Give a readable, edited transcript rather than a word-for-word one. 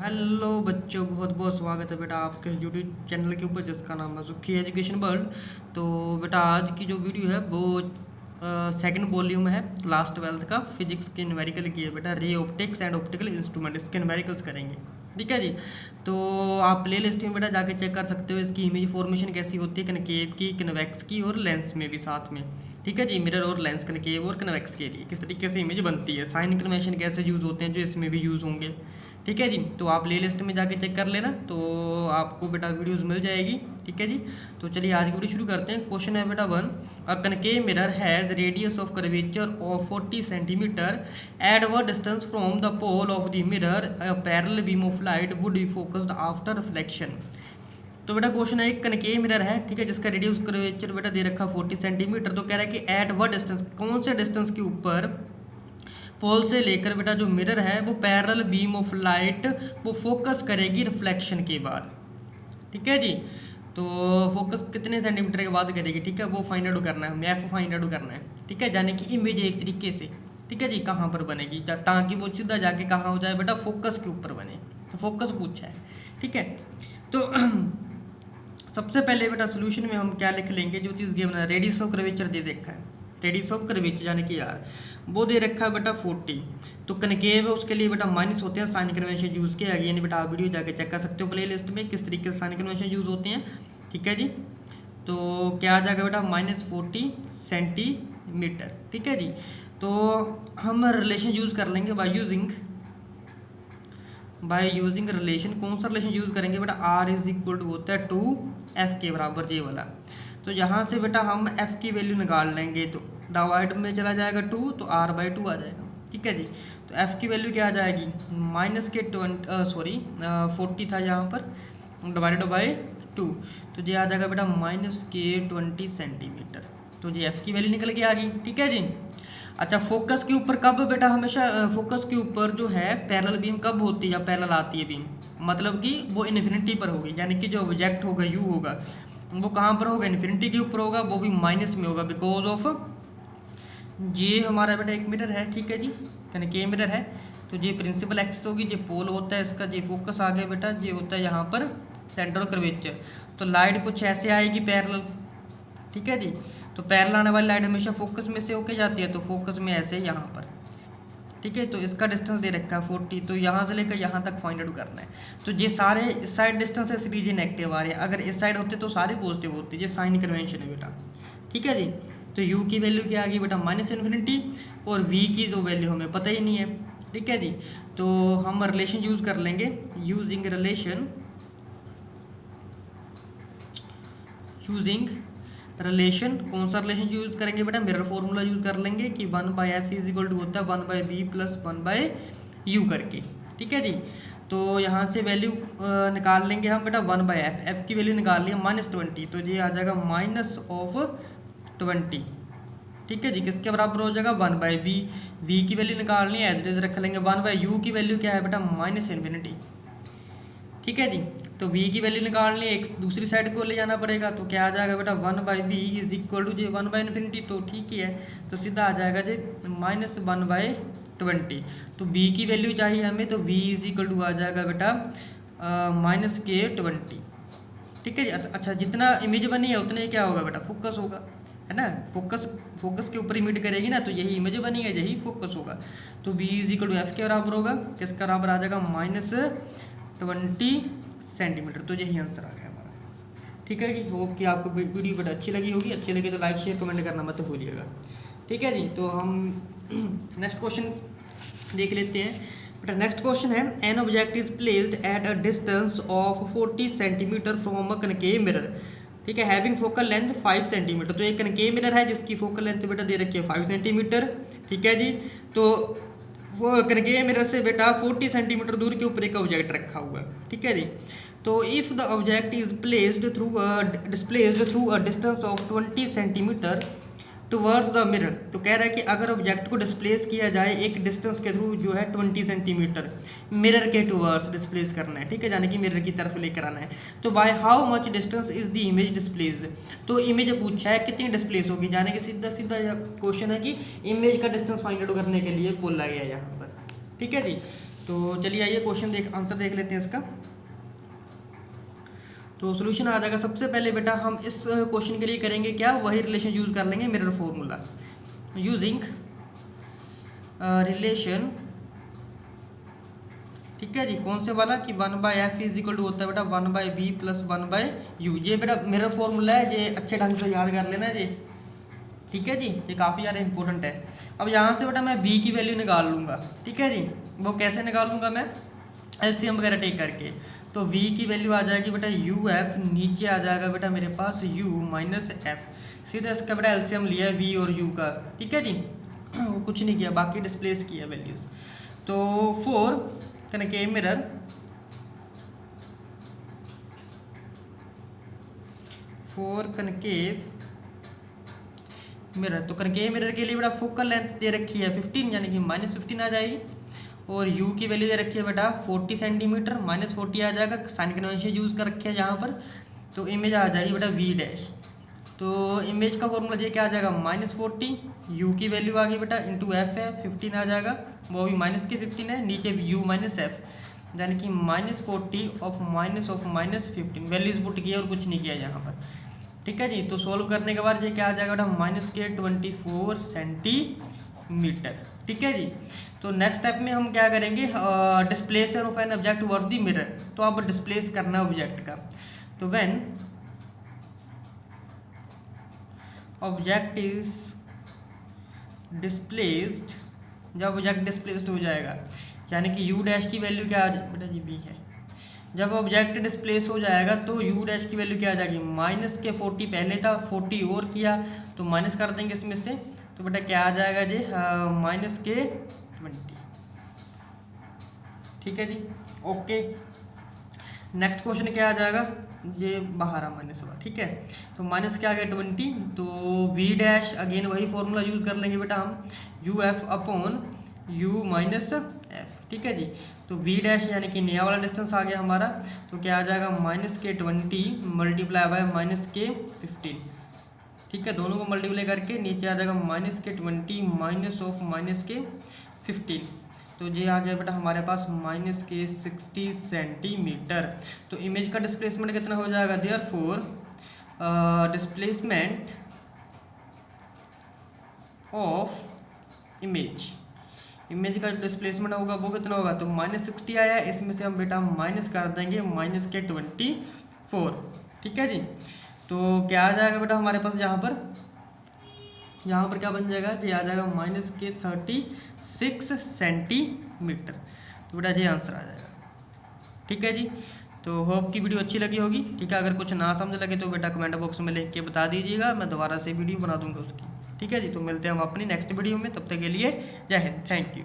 Hello बच्चों, बहुत बहुत स्वागत है बेटा आपके यूट्यूब चैनल के ऊपर जिसका नाम है सुखी एजुकेशन वर्ल्ड। तो बेटा आज की जो वीडियो है वो सेकंड वॉल्यूम है क्लास 12th का फिजिक्स के न्यूमेरिकल की है बेटा। Ray optics and optical instrument इसके न्यूमेरिकल्स करेंगे, ठीक है जी। तो आप प्ले लिस्ट में बेटा जाके चेक कर सकते हो इसकी इमेज फॉर्मेशन कैसी होती है कनकेव की, कन्वेक्स की और लेंस में भी साथ में, ठीक है जी। मिरर और लेंस कनकेव और कन्वेक्स के लिए किस तरीके से इमेज बनती है, साइन कन्वेंशन कैसे यूज़ होते हैं जो इसमें भी यूज़ होंगे, ठीक है जी। तो आप प्ले लिस्ट में जाके चेक कर लेना, तो आपको बेटा वीडियोस मिल जाएगी, ठीक है जी। तो चलिए आज की वीडियो शुरू करते हैं। क्वेश्चन है बेटा 1, a concave mirror has radius of curvature of 40 centimetre at what distance from the pole of the mirror a parallel beam of light would be focused after reflection. तो बेटा क्वेश्चन है एक concave mirror है, ठीक है, जिसका radius curvature बेटा दे रखा 40 सेंटीमीटर। तो कह रहा है कि एट व्हाट डिस्टेंस, कौन से डिस्टेंस के ऊपर पोल से लेकर बेटा जो मिरर है वो पैरेलल बीम ऑफ लाइट वो फोकस करेगी रिफ्लेक्शन के बाद, ठीक है जी। तो फोकस कितने सेंटीमीटर के बाद करेगी, ठीक है, वो फाइंड आउट करना है, हमें एफ फाइंड आउट करना है, ठीक है। यानी कि इमेज एक तरीके से, ठीक है जी, कहाँ पर बनेगी ताकि वो सीधा जाके कहाँ हो जाए बेटा, फोकस के ऊपर बने। तो फोकस पूछा है, ठीक है। तो सबसे पहले बेटा सोल्यूशन में हम क्या लिख लेंगे, जो चीज़ गिवन है रेडियस ऑफ कर्वेचर दे देखा है, रेडियस ऑफ कर्वेचर यानी कि यार वो दे रखा है बेटा 40। तो कनकेव है उसके लिए बेटा माइनस होते हैं, साइन कन्वेंशन यूज़ किया गया, यानी बेटा आप वीडियो जाके चेक कर सकते हो प्ले लिस्ट में किस तरीके से साइन कन्वेंशन यूज़ होते हैं, ठीक है जी। तो क्या आ जाएगा बेटा -40 सेंटीमीटर, ठीक है जी। तो हम रिलेशन यूज़ कर लेंगे बाय यूजिंग रिलेशन। कौन सा रिलेशन यूज़ करेंगे बेटा, R इज इक्वल टू होता है 2F के बराबर जे वाला। तो यहाँ से बेटा हम F की वैल्यू निकाल लेंगे, तो डिवाइड में चला जाएगा 2 तो R/2 आ जाएगा, ठीक है जी। तो F की वैल्यू क्या आ जाएगी, -40 था यहाँ पर, डिवाइडेड बाई 2, तो ये आ जाएगा बेटा -20 सेंटीमीटर। तो ये F की वैल्यू निकल के आ गई, ठीक है जी। अच्छा, फोकस के ऊपर कब बेटा, हमेशा फोकस के ऊपर जो है पैरेलल बीम कब होती है या पैरेलल आती है बीम, मतलब कि वो इन्फिनिटी पर होगी, यानी कि जो ऑब्जेक्ट होगा यू होगा वो कहाँ पर होगा, इन्फिनिटी के ऊपर होगा, वो भी माइनस में होगा बिकॉज ऑफ ये हमारा बेटा एक मिरर है, ठीक है जी, कनकेव मिरर है। तो ये प्रिंसिपल एक्सिस होगी, ये पोल होता है इसका, ये फोकस आ गया बेटा, ये होता है यहाँ पर सेंटर ऑफ कर्वेचर। तो लाइट कुछ ऐसे आएगी पैरेलल, ठीक है जी। तो पैरेलल आने वाली लाइट हमेशा फोकस में से होके जाती है, तो फोकस में ऐसे यहाँ पर, ठीक है। तो इसका डिस्टेंस दे रखा है 40, तो यहाँ से लेकर यहाँ तक फाइंड आउट करना है। तो ये सारे इस साइड डिस्टेंस है सीरीज नेगेटिव आ रहे हैं, अगर इस साइड होते तो सारे पॉजिटिव होते, ये साइन कन्वेंशन है बेटा, ठीक है जी। तो u की वैल्यू क्या आ गई बेटा -∞, और v की तो वैल्यू हमें पता ही नहीं है, ठीक है जी। तो हम रिलेशन यूज़ कर लेंगे, यूजिंग रिलेशन। कौन सा रिलेशन यूज़ करेंगे बेटा, मिरर फॉर्मूला यूज़ कर लेंगे कि 1/f इज इक्वल टू होता है 1/b प्लस 1/u करके, ठीक है जी। तो यहाँ से वैल्यू निकाल लेंगे हम बेटा 1/f, f की वैल्यू निकाल लिया -20, तो ये आ जाएगा -20, ठीक है जी। किसके बराबर हो जाएगा, 1/b। v की वैल्यू निकालनी है, एज इट इज रख लेंगे। 1/u की वैल्यू क्या है बेटा -∞, ठीक है जी। तो v की वैल्यू निकालनी है, एक दूसरी साइड को ले जाना पड़ेगा, तो क्या आ जाएगा बेटा 1/b इज इक्वल टू जी 1/∞, तो ठीक ही है, तो सीधा आ जाएगा जी -1/20। तो b की वैल्यू चाहिए हमें, तो v इज इक्वल टू आ जाएगा बेटा -k20, ठीक है जी। अच्छा, जितना इमेज बनी है उतने क्या होगा बेटा, फोकस होगा, है ना। फोकस के ऊपर इमिट करेगी ना, तो यही इमेज बनी है, यही फोकस होगा। तो b is equal to f के बराबर होगा, किसका बराबर आ जाएगा -20 सेंटीमीटर। तो यही आंसर आ गया हमारा, ठीक है जी। होप कि आपको वीडियो बड़ा अच्छी लगी होगी, अच्छी लगी तो लाइक शेयर कमेंट करना मत भूलिएगा, ठीक है जी। तो हम नेक्स्ट क्वेश्चन देख लेते हैं बेटा। नेक्स्ट क्वेश्चन है, an object is placed at a distance of 40 centimetre from a concave mirror, ठीक है, हैविंग फोकल लेंथ 5 सेंटीमीटर। तो एक कनकेव मिरर है जिसकी फोकल लेंथ बेटा दे रखी है 5 सेंटीमीटर, ठीक है जी। तो वो कनकेव मिरर से बेटा 40 सेंटीमीटर दूर के ऊपर एक ऑब्जेक्ट रखा हुआ है, ठीक है जी। तो if the object is displaced through a distance of 20 centimetre towards the mirror, तो कह रहा है कि अगर ऑब्जेक्ट को डिस्प्लेस किया जाए एक डिस्टेंस के थ्रू जो है 20 सेंटीमीटर मिरर के टुवर्ड्स डिस्प्लेस करना है, ठीक है, यानी कि मिरर की तरफ लेकर आना है। तो by how much distance is the image displace, तो इमेज पूछा है कितनी डिस्प्लेस होगी, यानी कि सीधा सीधा क्वेश्चन है कि इमेज का डिस्टेंस फाइंड आउट करने के लिए बोला गया है यहाँ पर, ठीक है जी। तो चलिए आइए क्वेश्चन आंसर देख लेते हैं इसका। तो सोल्यूशन आ जाएगा। सबसे पहले बेटा हम इस क्वेश्चन के लिए करेंगे क्या, वही रिलेशन यूज कर लेंगे, मिरर फॉर्मूला यूजिंग रिलेशन, ठीक है जी। कौन से वाला कि 1/f इज इक्वल टू होता है बेटा 1/v प्लस 1/u। ये बेटा मिरर फॉर्मूला है, ये अच्छे ढंग से याद कर लेना जी, ठीक है जी, ये काफ़ी ज़्यादा इंपॉर्टेंट है। अब यहाँ से बेटा मैं v की वैल्यू निकाल लूँगा, ठीक है जी। वो कैसे निकालूंगा मैं, एलसीएम वगैरह टेक करके। तो v की वैल्यू आ जाएगी बेटा uf, नीचे आ जाएगा बेटा मेरे पास u माइनस एफ। सीधा इसका बेटा एलसीएम लिया है v और u का, ठीक है जी। कुछ नहीं किया, बाकी डिस्प्लेस किया वैल्यूज़। तो 4 कनकेव मिरर, तो कनकेव मिरर के लिए बेटा फोकल लेंथ दे रखी है 15, यानी कि -15 आ जाएगी। और u की वैल्यू दे रखी है बेटा 40 सेंटीमीटर, -40 आ जाएगा। साइन कन्वेंशन यूज़ कर रखे हैं यहाँ पर। तो इमेज आ जाएगी बेटा v डैश। तो इमेज का फॉर्मूला ये क्या आ जाएगा -40, u की वैल्यू आ गई बेटा इंटू f है 15 आ जाएगा, वो भी माइनस के 15 है, नीचे u माइनस एफ, यानी कि -40 ऑफ -15 वैल्यूज पुट किया और कुछ नहीं किया यहाँ पर, ठीक है जी। तो सॉल्व करने के बाद ये क्या आ जाएगा बेटा -24 सेंटीमीटर, ठीक है जी। तो नेक्स्ट स्टेप में हम क्या करेंगे, displacement of an object towards the mirror. तो अब डिस्प्लेस करना है ऑब्जेक्ट का। तो व्हेन ऑब्जेक्ट इज डिस्प्लेस्ड, जब ऑब्जेक्ट डिस्प्लेस्ड हो जाएगा, यानी कि u डैश की वैल्यू क्या आ जाएगी बेटा जी b है। जब ऑब्जेक्ट डिस्प्लेस हो जाएगा तो u डैश की वैल्यू क्या आ जाएगी, माइनस के 40 पहले था, 40 और किया तो माइनस कर देंगे इसमें से। तो बेटा क्या आ जाएगा जी -20, ठीक है जी, ओके। नेक्स्ट क्वेश्चन क्या आ जाएगा, ये बाहर आ माइनस हुआ, ठीक है। तो माइनस क्या आ गया 20, तो v डैश अगेन वही फॉर्मूला यूज़ कर लेंगे बेटा हम, uf upon u minus F, ठीक है जी। तो v डैश यानी कि नया वाला डिस्टेंस आ गया हमारा। तो क्या आ जाएगा -20 मल्टीप्लाई बाय -15, ठीक है। दोनों को मल्टीप्लाई करके नीचे आ जाएगा -20 माइनस ऑफ -15। तो ये आ गया बेटा हमारे पास -60 सेंटीमीटर। तो इमेज का डिस्प्लेसमेंट कितना हो जाएगा, देयरफॉर डिस्प्लेसमेंट ऑफ इमेज का डिस्प्लेसमेंट होगा वो कितना होगा, तो -60 आया, इसमें से हम बेटा माइनस कर देंगे -24, ठीक है जी। तो क्या आ जाएगा बेटा हमारे पास यहाँ पर क्या बन जाएगा, ये आ जाएगा -36 सेंटीमीटर। तो बेटा ये आंसर आ जाएगा, ठीक है जी। तो होप की वीडियो अच्छी लगी होगी, ठीक है। अगर कुछ ना समझ लगे तो बेटा कमेंट बॉक्स में लिख के बता दीजिएगा, मैं दोबारा से वीडियो बना दूंगा उसकी, ठीक है जी। तो मिलते हैं हम अपनी नेक्स्ट वीडियो में, तब तक के लिए जय हिंद, थैंक यू।